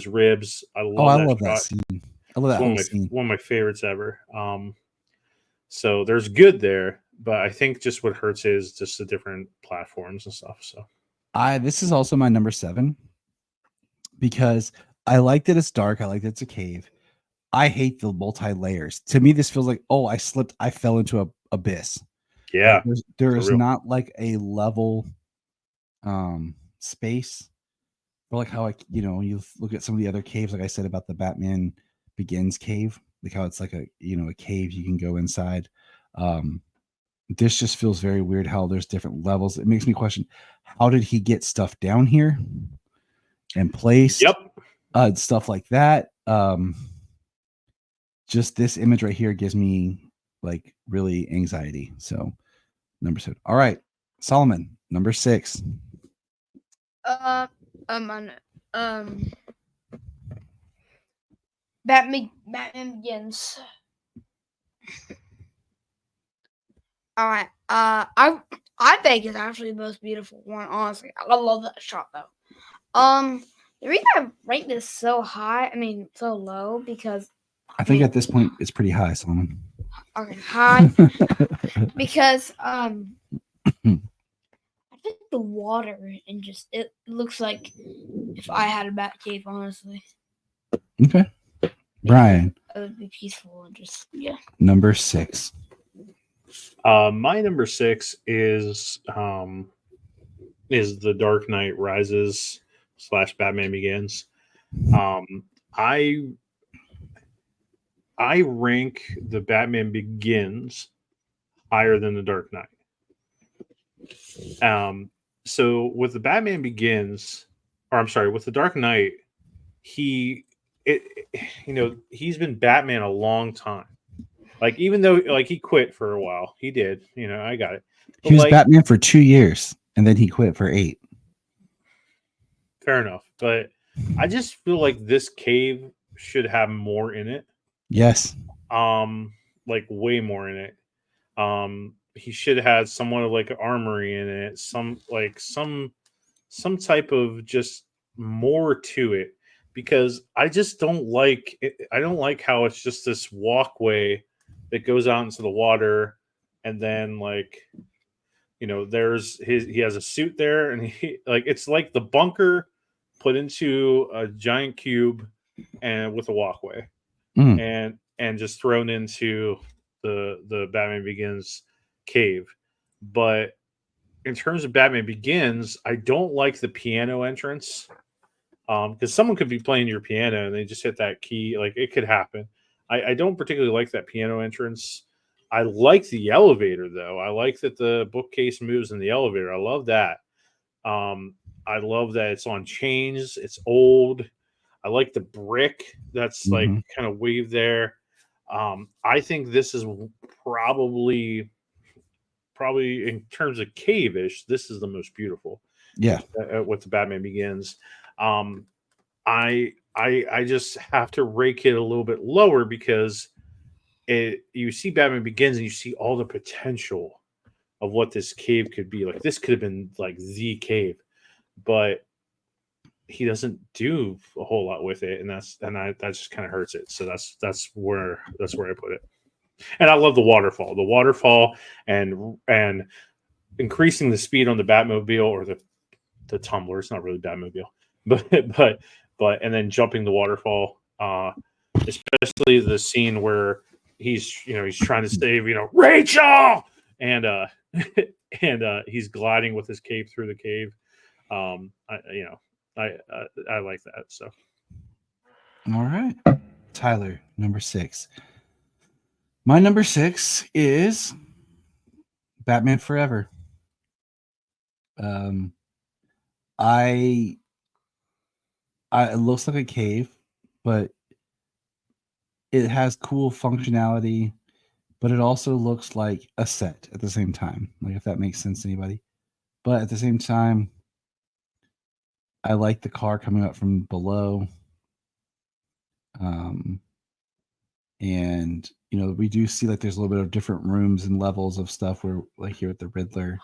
ribs. I love that shot. Scene. I love that whole scene. One of my favorites ever. So there's good there, but I think just what hurts is just the different platforms and stuff. So this is also my number 7 because I like that it's dark. I like that it's a cave. I hate the multi-layers. To me, this feels like, I slipped. I fell into a abyss. Yeah, like there is not like a level space. Or like how you look at some of the other caves, like I said about the Batman Begins cave, like how it's like a cave you can go inside. This just feels very weird how there's different levels. It makes me question, how did he get stuff down here and placed? Yep. Stuff like that. Just this image right here gives me like really anxiety. So number 7. All right, Solomon, number 6. Batman Begins. All right. I think it's actually the most beautiful one. Honestly, I love that shot though. The reason I rate this so high, so low, because I think at this point it's pretty high, Solomon. Okay, high. Because I think the water and just it looks like if I had a Batcave, honestly. Okay. Bryan. It would be peaceful and just Number 6. My number 6 is The Dark Knight Rises / Batman Begins. I rank the Batman Begins higher than the Dark Knight. So with the Batman Begins, or I'm sorry, with the Dark Knight, he it he's been Batman a long time. Like, even though, like, he quit for a while, he did. I got it. But He was like, Batman for 2 years, and then he quit for 8. fair enough. But I just feel like this cave should have more in it. Yes. Like, way more in it. He should have had somewhat of like an armory in it, some type of just more to it, because I just don't like it. I don't like how it's just this walkway that goes out into the water, and then like there's he has a suit there, and he like it's like the bunker put into a giant cube and with a walkway, Mm. and just thrown into the Batman Begins cave. But in terms of Batman Begins, I don't like the piano entrance, because someone could be playing your piano and they just hit that key. Like, it could happen. I don't particularly like that piano entrance. I like the elevator, though. I like that the bookcase moves in the elevator. I love that. I love that it's on chains. It's old. I like the brick that's like Mhm. kind of weaved there. I think this is probably in terms of cave-ish, this is the most beautiful Yeah. with the Batman Begins. I just have to rake it a little bit lower, because you see Batman Begins and you see all the potential of what this cave could be. Like, this could have been like the cave, but he doesn't do a whole lot with it, and that just kind of hurts it. So that's where I put it. And I love the waterfall, and increasing the speed on the Batmobile, or the tumbler. It's not really Batmobile, but and then jumping the waterfall. Especially the scene where he's trying to save Rachel, and he's gliding with his cape through the cave. I like that. So All right. Tyler, number 6. My number 6 is Batman Forever. Um, I, it looks like a cave, but it has cool functionality, but it also looks like a set at the same time. Like, if that makes sense to anybody. But at the same time, I like the car coming up from below. And we do see like there's a little bit of different rooms and levels of stuff where, like, here with the Riddler,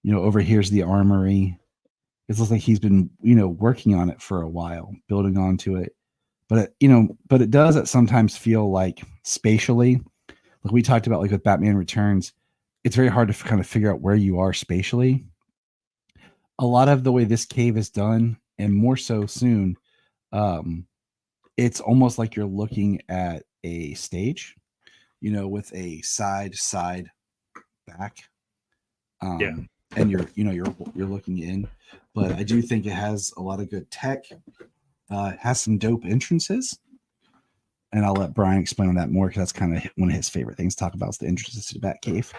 over here's the armory. It looks like he's been working on it for a while, building onto it. But it does sometimes feel like spatially, like we talked about, like with Batman Returns, it's very hard to kind of figure out where you are spatially. A lot of the way this cave is done, and more so soon, it's almost like you're looking at a stage, with a side back, yeah, and you're looking in. But I do think it has a lot of good tech. It has some dope entrances, and I'll let Bryan explain on that more, because that's kind of one of his favorite things to talk about, is the entrances to the Batcave.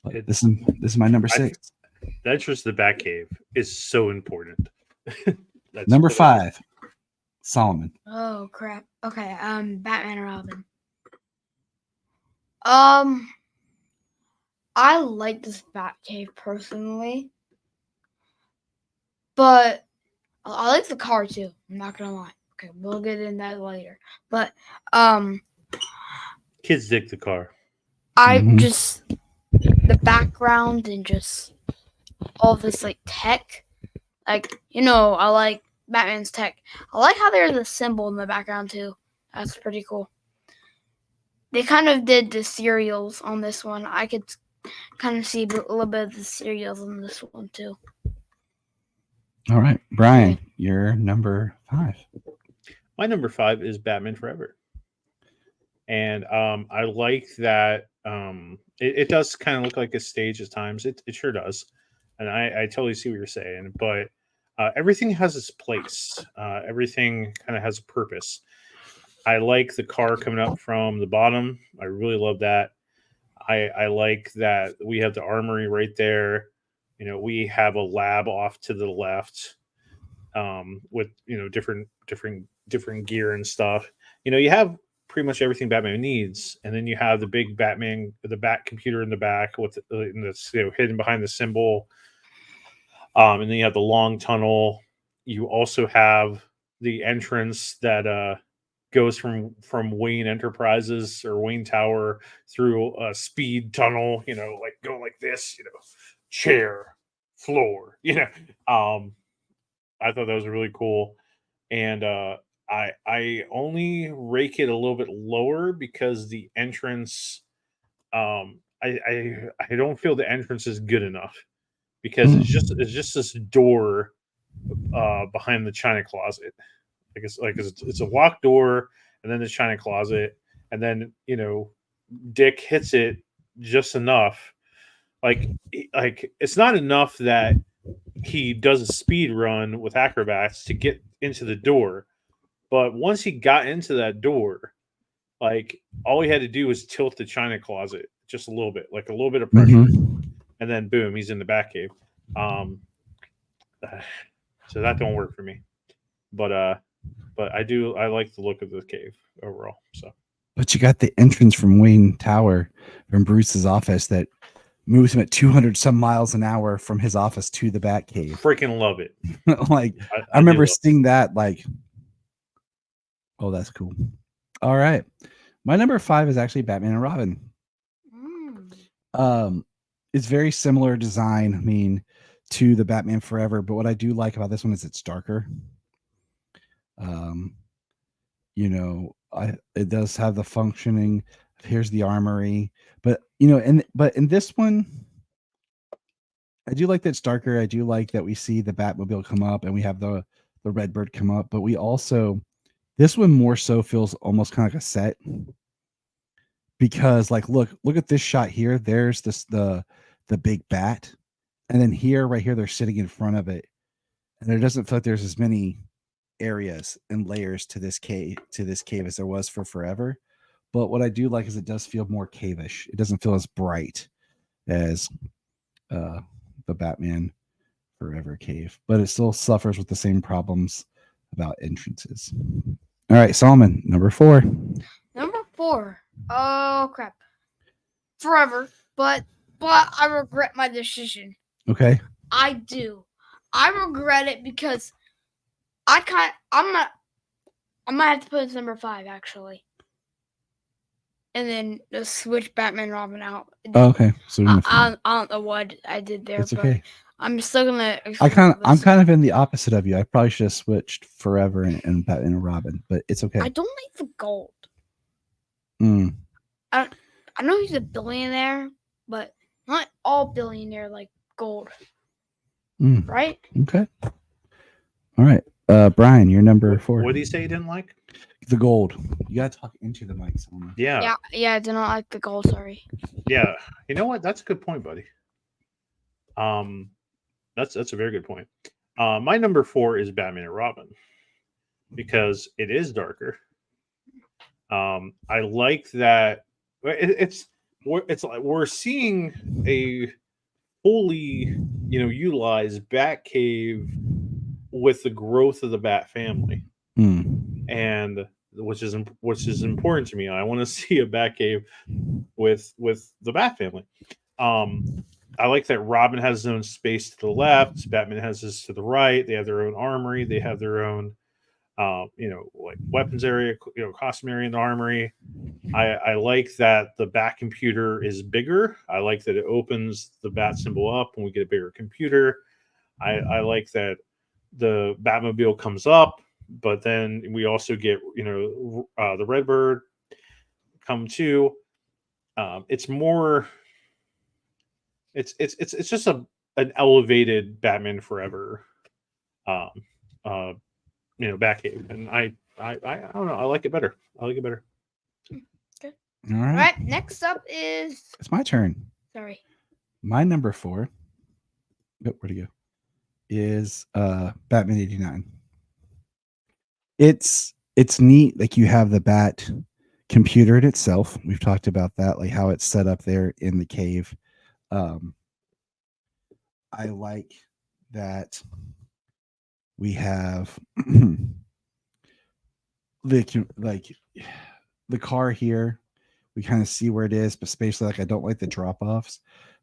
But this is my number 6. The entrance to the Batcave is so important. That's Number 5, Solomon. Oh crap. Okay, Batman and Robin. I like this Batcave personally, but I like the car too. I'm not gonna lie. Okay, we'll get in that later. But kids dig the car. I just the background and just all this like tech, like I like Batman's tech. I like how there's a symbol in the background too. That's pretty cool. They kind of did the cereals on this one. I could kind of see a little bit of the cereals on this one too. All right, Bryan, you're number 5. My number 5 is Batman Forever, and I like that. It does kind of look like a stage at times. It sure does, and I totally see what you're saying. But Everything has its place. Everything kind of has a purpose. I like the car coming up from the bottom. I really love that. I like that we have the armory right there. We have a lab off to the left, with different gear and stuff. You have pretty much everything Batman needs, and then you have the big the Bat computer in the back with hidden behind the symbol. And then you have the long tunnel. You also have the entrance that goes from Wayne Enterprises or Wayne Tower through a speed tunnel. Like going like this. Chair, floor. I thought that was really cool, and I only rake it a little bit lower because the entrance. I don't feel the entrance is good enough because it's just this door behind the china closet. It's a walk door and then the china closet, and then Dick hits it just enough. Like it's not enough that he does a speed run with acrobats to get into the door, but once he got into that door, like all he had to do was tilt the china closet just a little bit, like a little bit of pressure, and then boom, he's in the Batcave. Um, so that don't work for me. But I like the look of the cave overall. So But you got the entrance from Wayne Tower from Bruce's office that moves him at 200 some miles an hour from his office to the Batcave. freaking love it. Like I do remember love seeing that. Like, oh, that's cool. All right, my number 5 is actually Batman and Robin. It's very similar design. I mean, to the Batman Forever, but what I do like about this one is it's darker. It does have the functioning. Here's the armory, but but in this one, I do like that it's darker. I do like that we see the Batmobile come up and we have the Redbird come up, but we also this one more so feels almost kind of like a set because like look at this shot here. There's the big bat, and then right here they're sitting in front of it, and it doesn't feel like there's as many areas and layers to this cave as there was for Forever. But what I do like is it does feel more cavish. It doesn't feel as bright as the Batman Forever cave, but it still suffers with the same problems about entrances. All right, Solomon, number 4. Number 4. Oh crap. Forever, but I regret my decision. Okay. I do. I regret it because I might have to put it number 5 actually, and then just switch Batman Robin out. Oh, okay. So I don't know what I did there. It's okay. I'm still gonna. I'm kind of in the opposite of you. I probably should have switched Forever and Batman and Robin, but it's okay. I don't like the gold. I know he's a billionaire, but not all billionaire like gold. Right? Okay. All right. Bryan, you're number 4. What did he say he didn't like? The gold. You gotta talk into the mic, Solomon. Yeah. I do not like the gold. Sorry. Yeah. You know what? That's a good point, buddy. That's a very good point. My number 4 is Batman and Robin because it is darker. I like that it's like we're seeing a fully utilized Batcave with the growth of the Bat family, and which is important to me. I want to see a Batcave with the Bat family. I like that Robin has his own space to the left. Batman has his to the right. They have their own armory. They have their own, like weapons area, costume area in the armory. I like that the Bat computer is bigger. I like that it opens the Bat symbol up and we get a bigger computer. I like that the Batmobile comes up, but then we also get, the Redbird come too. It's more. It's just an elevated Batman Forever, Batcave, and I don't know. I like it better. Okay. All All right. Next up is. It's my turn. Sorry. My number 4. Oh, where'd he go? is Batman 89. It's neat. Like you have the Bat computer in itself. We've talked about that, like how it's set up there in the cave. Um, I like that we have like the car here. We kind of see where it is, but spatially, like I don't like the drop offs,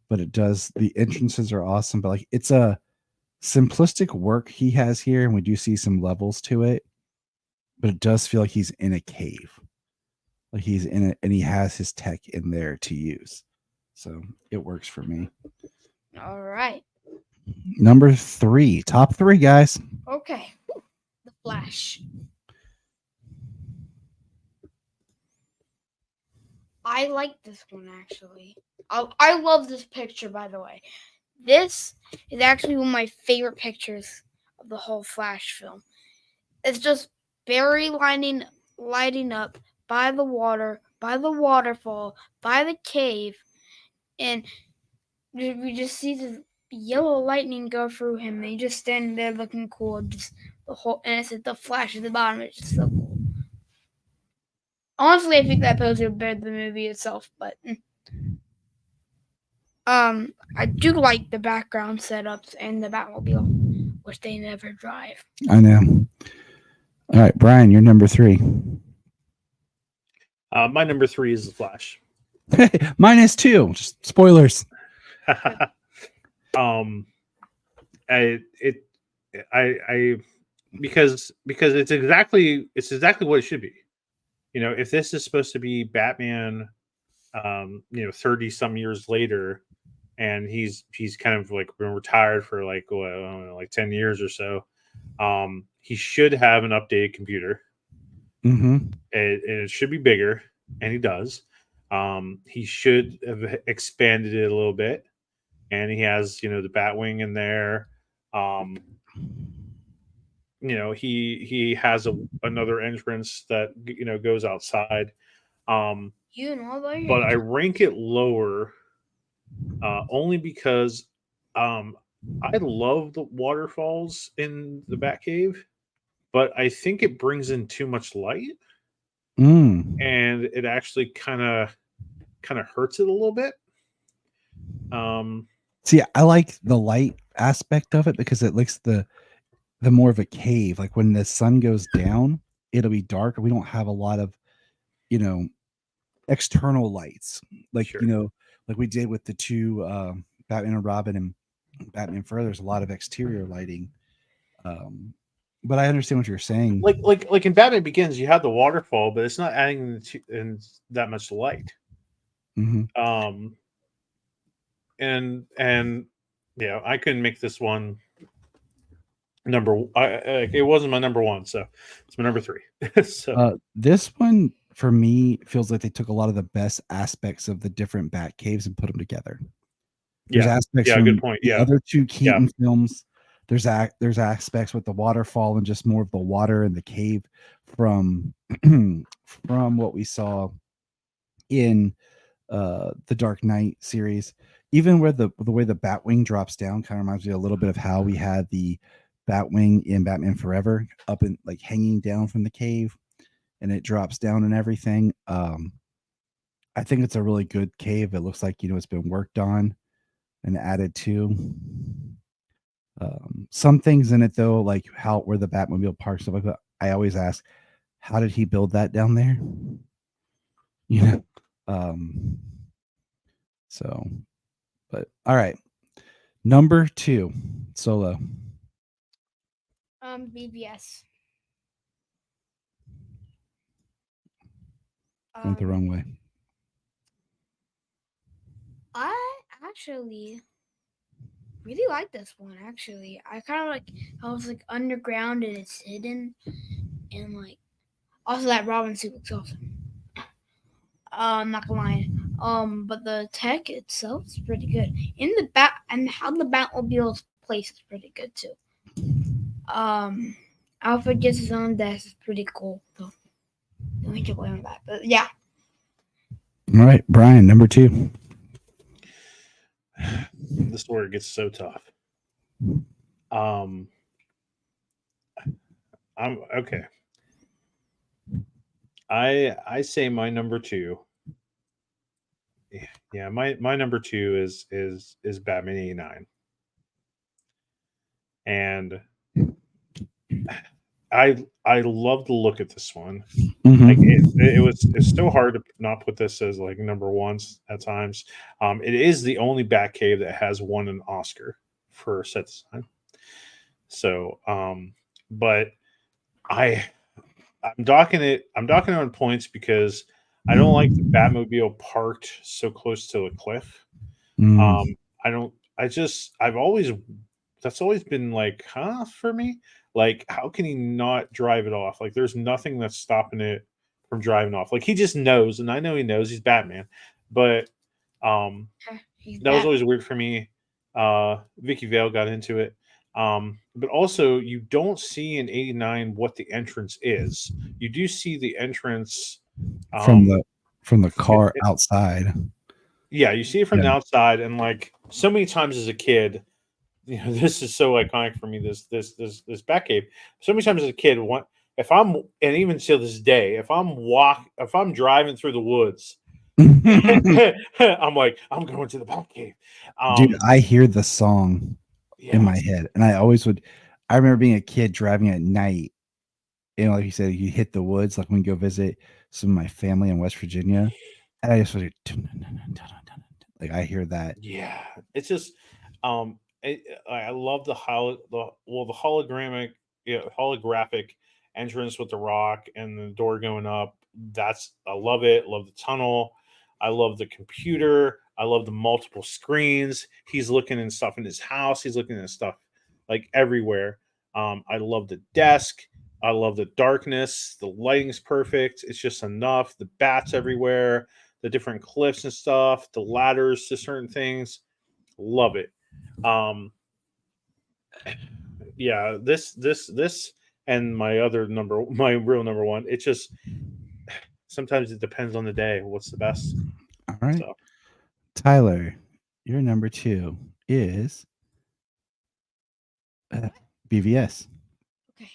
but it does. The entrances are awesome, but like it's a simplistic work he has here, and we do see some levels to it, but it does feel like he's in a cave, like he's in it, and he has his tech in there to use. So it works for me. All right. Number 3, top 3, guys. Okay. The Flash. I like this one actually. I love this picture, by the way. This is actually one of my favorite pictures of the whole Flash film. It's just Barry lighting up by the water, by the waterfall, by the cave, and we just see the yellow lightning go through him, and he just standing there looking cool. Just the whole, and it says the Flash at the bottom. It's just so cool. Honestly, I think that poster is better than the movie itself, but I do like the background setups and the Batmobile, which they never drive. I know. All right, Brian, you're number 3. My number 3 is the Flash. Mine is 2. Just spoilers. I it I because it's exactly what it should be. You know, if this is supposed to be Batman, 30 some years later, and he's kind of like been retired for like I don't know, like 10 years or so, he should have an updated computer. Mm-hmm. It should be bigger, and he does. He should have expanded it a little bit, and he has the Batwing in there. He has another entrance that goes outside. You know that. But I rank it lower only because I love the waterfalls in the Batcave, but I think it brings in too much light, Mm. and it actually kind of hurts it a little bit. See, I like the light aspect of it because it looks the more of a cave. Like when the sun goes down, it'll be dark. We don't have a lot of, you know, external lights. Like, Sure. Like we did with the two Batman and Robin and Batman Forever. There's a lot of exterior lighting. But I understand what you're saying. Like in Batman Begins, you have the waterfall, but it's not adding in that much light. Mm-hmm. And I couldn't make this one it wasn't my number 1, so it's my number 3. So this one for me feels like they took a lot of the best aspects of the different Bat caves and put them together. There's aspects from good point. the other two Keaton films. There's aspects with the waterfall and just more of the water in the cave from from what we saw in the Dark Knight series. Even where the way the Batwing drops down kind of reminds me a little bit of how we had the Batwing in Batman Forever up and like hanging down from the cave, and it drops down and everything. I think it's a really good cave. It looks like it's been worked on and added to. Some things in it though, like where the Batmobile parks stuff like that, I always ask, how did he build that down there? So, but all right, number 2, Solo. BBS. Went the wrong way. I actually really like this one. Actually, I kind of like how it's like underground and it's hidden, and like also that Robin suit looks awesome. I'm not gonna lie. But the tech itself is pretty good. In the bat and how the Batmobile's place is pretty good too. Alfred gets his own desk is pretty cool. So don't think you'll blame that. But yeah. All right, Brian, number 2. This order gets so tough. Um, I'm okay. I say my number two. Yeah, my number two is Batman '89, and I love to look at this one. Like it's so hard to not put this as like number ones at times. It is the only Batcave that has won an Oscar for set design. So, but I I'm docking it on points because I don't like the Batmobile parked so close to a cliff. Mm. Um, I don't. I just. I've always. That's always been like, huh, for me. Like, how can he not drive it off? Like, there's nothing that's stopping it from driving off. Like, he just knows, and I know he knows he's Batman. But um, He's that was Bat. always weird for me. Vicky Vale got into it. But also, you don't see in '89 what the entrance is. You do see the entrance. from Um, the from the car outside. yeah, you see it from Yeah. the outside, and like so many times as a kid, this is so iconic for me. This Batcave. So many times as a kid, if I'm and even till this day, if I'm driving through the woods, I'm like I'm going to the Batcave. Dude, Um, I hear the song in yeah, my head, and I always would. I remember being a kid driving at night, and like you said, you hit the woods. Like when we go visit some of my family in West Virginia, and I just was like, I hear that. yeah. It's just, I love the hologramic, holographic entrance with the rock and the door going up. That's I love it. Love the tunnel. I love the computer. I love the multiple screens. He's looking at stuff in his house. He's looking at stuff like everywhere. I love the desk. I love the darkness. The lighting's perfect. It's just enough. The bats everywhere, the different cliffs and stuff, the ladders to certain things. Love it. Um, yeah, this and my other number, my real number one. It just sometimes it depends on the day. What's the best? All right, So Tyler, your number two is BVS. Okay.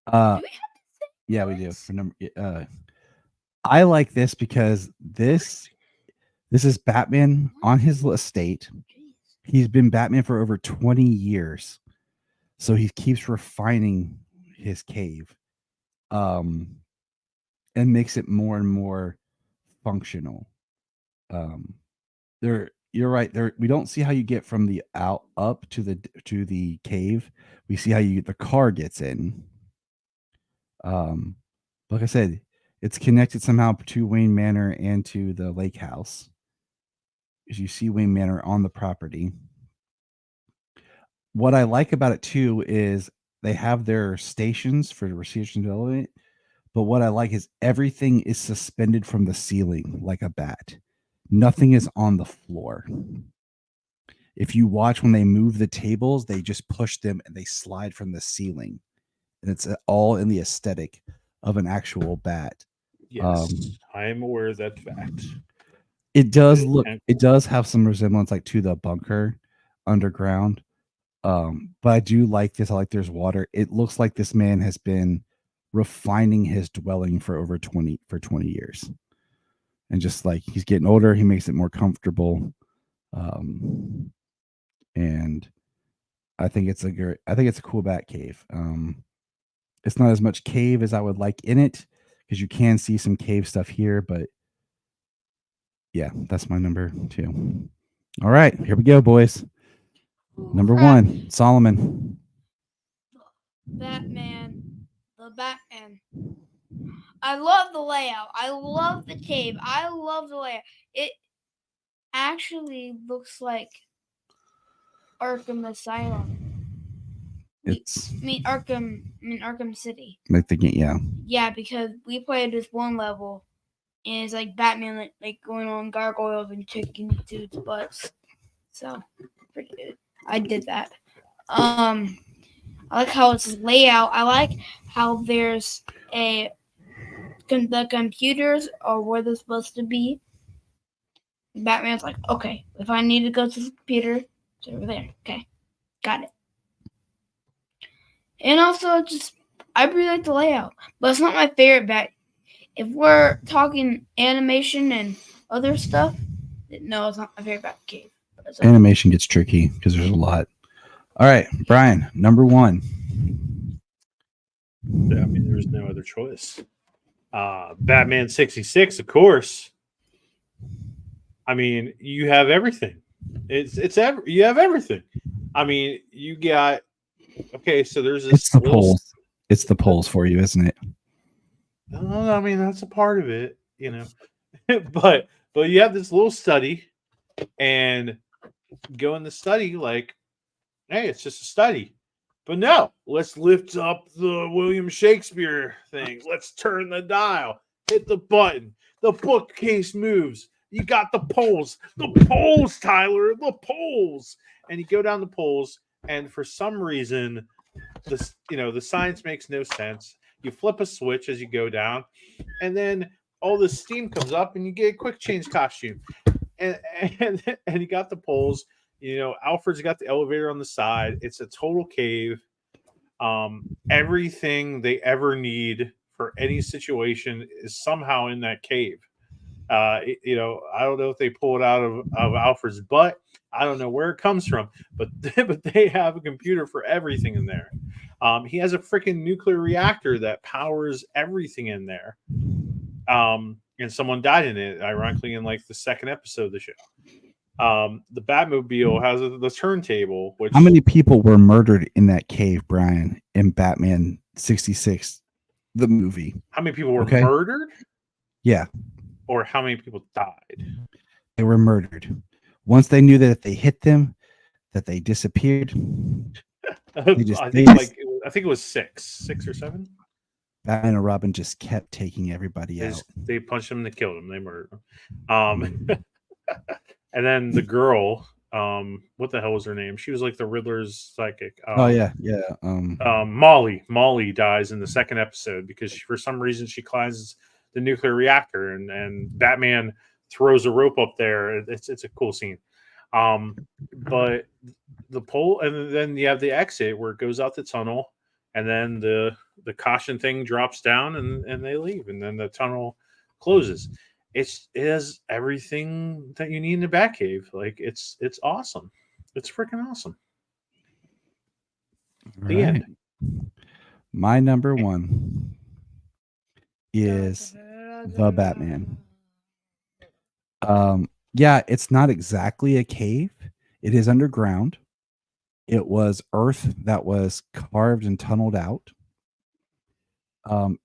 Uh, Do we have to say yeah, we do. this? For number, I like this because this is Batman on his estate. Jeez. He's been Batman for over 20 years. So he keeps refining his cave, um, and makes it more and more functional. Um, there, you're right. There, we don't see how you get from the out up to the cave. We see how the car gets in. Um, like I said, it's connected somehow to Wayne Manor and to the lake house. As you see Wayne Manor on the property. What I like about it too is they have their stations for research and development. But what I like is everything is suspended from the ceiling like a bat. Nothing is on the floor. If you watch when they move the tables, they just push them and they slide from the ceiling. And it's all in the aesthetic of an actual bat. yes, I am aware of that fact. It does The look, it integral. does have some resemblance like to the bunker underground. But I do like this. I like there's water. It looks like this man has been refining his dwelling for over 20 years. And just like he's getting older, he makes it more comfortable. Um, and I think it's a cool bat cave. It's not as much cave as I would like in it because you can see some cave stuff here, but yeah, that's my number two. All right, here we go, boys. Number Crap. one, Solomon. Batman. The Batman. I love the layout. I love the cave. I love the layout. It actually looks like Arkham Asylum. It's Arkham City. like the game, yeah. Yeah, because we played this one level, and it's like Batman like going on gargoyles and kicking dudes' butts. So pretty good. I did that. I like how it's layout. I like how there's the computers are where they're supposed to be. Batman's like, okay, if I need to go to the computer, it's over there. Okay, got it. And also, just I really like the layout, but it's not my favorite Bat. If we're talking animation and other stuff, no, it's not my favorite Batcave. But it's okay. Animation gets tricky because there's a lot. All right, Bryan, number 1. I mean, there's no other choice. Batman 66, of course. I mean, you have everything. You have everything. I mean, you got okay. So there's It's this the little. polls. It's the polls for you, isn't it? I mean, that's a part of it, you know. but you have this little study, and go in the study like, hey, it's just a study. But no, let's lift up the William Shakespeare thing. Let's turn the dial, hit the button. The bookcase moves. You got the poles, Tyler, the poles, and you go down the poles, and for some reason, the science makes no sense. You flip a switch as you go down, and then all the steam comes up, and you get a quick change costume, and you got the poles. Alfred's got the elevator on the side. It's a total cave. Everything they ever need for any situation is somehow in that cave. I don't know if they pull it out of Alfred's butt. I don't know where it comes from, but but they have a computer for everything in there. He has a freaking nuclear reactor that powers everything in there. And someone died in it, ironically, in like the second episode of the show. The Batmobile has the turntable, which How many people were murdered in that cave, Bryan, in Batman 66, the movie? how many people were Okay. murdered, Yeah, or how many people died? they were murdered. Once they knew that if they hit them, that they disappeared. They just, I they think just, I think it was six or seven. Batman and Robin just kept taking everybody They, out. just, they punched him, they killed him, they murdered him. And then the girl, what the hell was her name? She was like the Riddler's psychic. Oh yeah, yeah. Molly dies in the second episode because for some reason she climbs the nuclear reactor, and Batman throws a rope up there. It's a cool scene. But the pole, and then you have the exit where it goes out the tunnel, and then the caution thing drops down, and they leave, and then the tunnel closes. It has everything that you need in a Batcave. Like it's awesome. It's freaking awesome. The Right. end. My number 1 is the Batman. Yeah, it's not exactly a cave. It is underground. It was earth that was carved and tunneled out.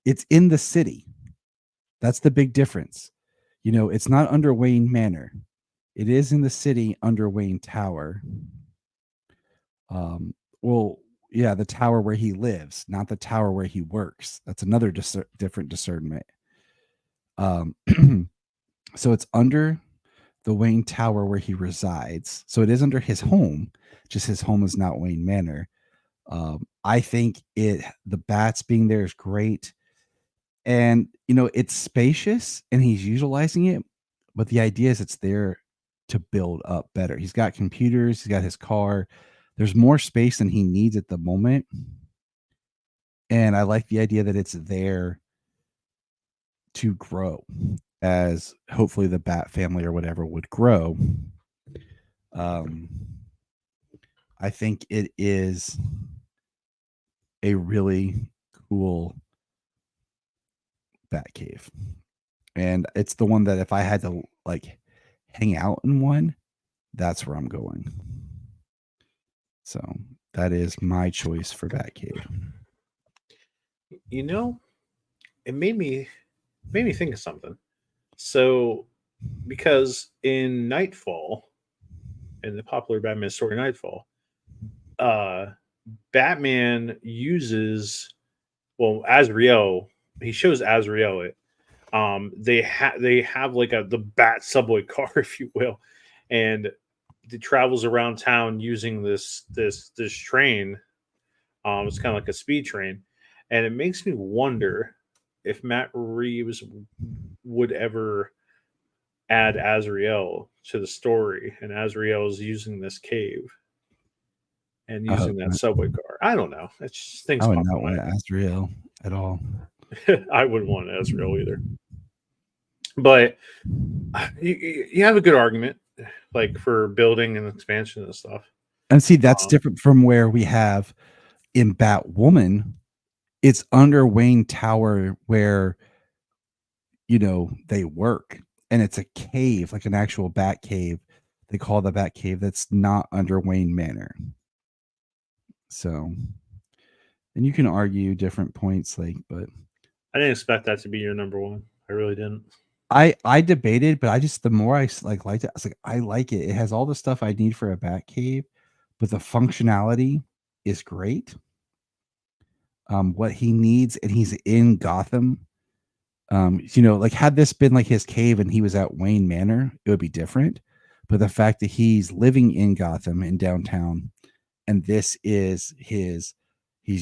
It's in the city. That's the big difference. It's not under Wayne Manor. It is in the city under Wayne Tower. Well, yeah, the tower where he lives, not the tower where he works. That's another different discernment. So it's under the Wayne Tower where he resides. So it is under his home. Just his home is not Wayne Manor. I think the bats being there is great, and it's spacious, and he's utilizing it. But the idea is it's there to build up better. He's got computers. He's got his car. There's more space than he needs at the moment, and I like the idea that it's there to grow, as hopefully the Bat family or whatever would grow. I think it is a really cool Batcave. And it's the one that if I had to like hang out in one, that's where I'm going. So that is my choice for Batcave. It made me think of something. So because in Nightfall, in the popular Batman story Nightfall, Batman uses Azrael. He shows Azrael it. They have like the Bat subway car, if you will, and it travels around town using this train. It's kind of like a speed train, and it makes me wonder if Matt Reeves would ever add Azrael to the story, and Azrael is using this cave and I using hope that not. subway car. I don't know. It's just things I would pop not in want my Azrael at all. head. I wouldn't want Ezreal either. But you have a good argument, like for building and expansion and stuff. And see, that's Um, different from where we have in Batwoman. It's under Wayne Tower where they work, and it's a cave, like an actual bat cave. They call the bat cave. That's not under Wayne Manor. So, and you can argue different points, but I didn't expect that to be your number one. I really didn't. I debated, but I just the more I liked it, I was like, I like it. It has all the stuff I need for a bat cave, but the functionality is great. What he needs, and he's in Gotham. Like had this been like his cave and he was at Wayne Manor, it would be different. But the fact that he's living in Gotham in downtown, and this is he's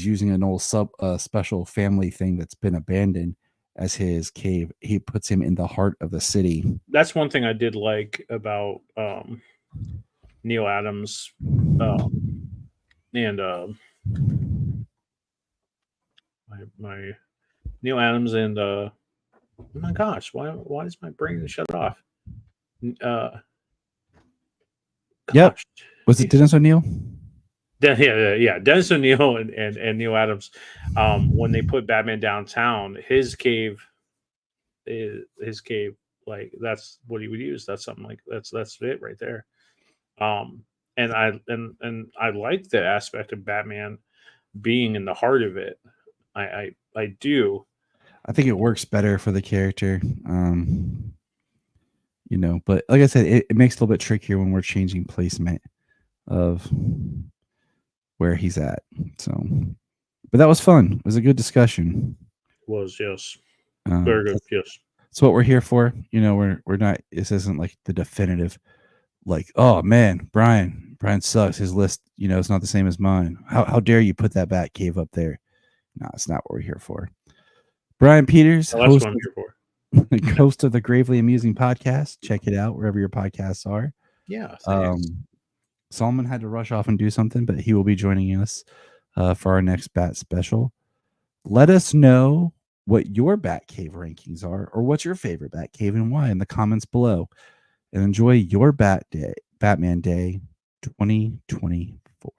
using an old special family thing that's been abandoned as his cave. He puts him in the heart of the city. That's one thing I did like about Neil Adams and my Neil Adams and oh my gosh, why does my brain shut off? Uh, Yep. gosh, Was it Dennis O'Neill? Yeah. Dennis O'Neill and Neil Adams, when they put Batman downtown, his cave, like that's what he would use. That's something like that's it right there. Um, and I like the aspect of Batman being in the heart of it. I do. I think it works better for the character. But like I said, it makes it a little bit trickier when we're changing placement of where he's at. So, but that was fun. It was a good discussion. Was yes, very good. Yes, That's what we're here for. We're not. This isn't like the definitive. Like, oh man, Brian sucks. His list, it's not the same as mine. How dare you put that Bat Cave up there? No, it's not what we're here for. Brian Peters, well, that's what I'm here for. host of the Gravely Amusing podcast. Check it out wherever your podcasts are. Yeah, thanks. Solomon had to rush off and do something, but he will be joining us for our next Bat special. Let us know what your Bat Cave rankings are, or what's your favorite Bat Cave and why in the comments below. And enjoy your Batman Day 2024.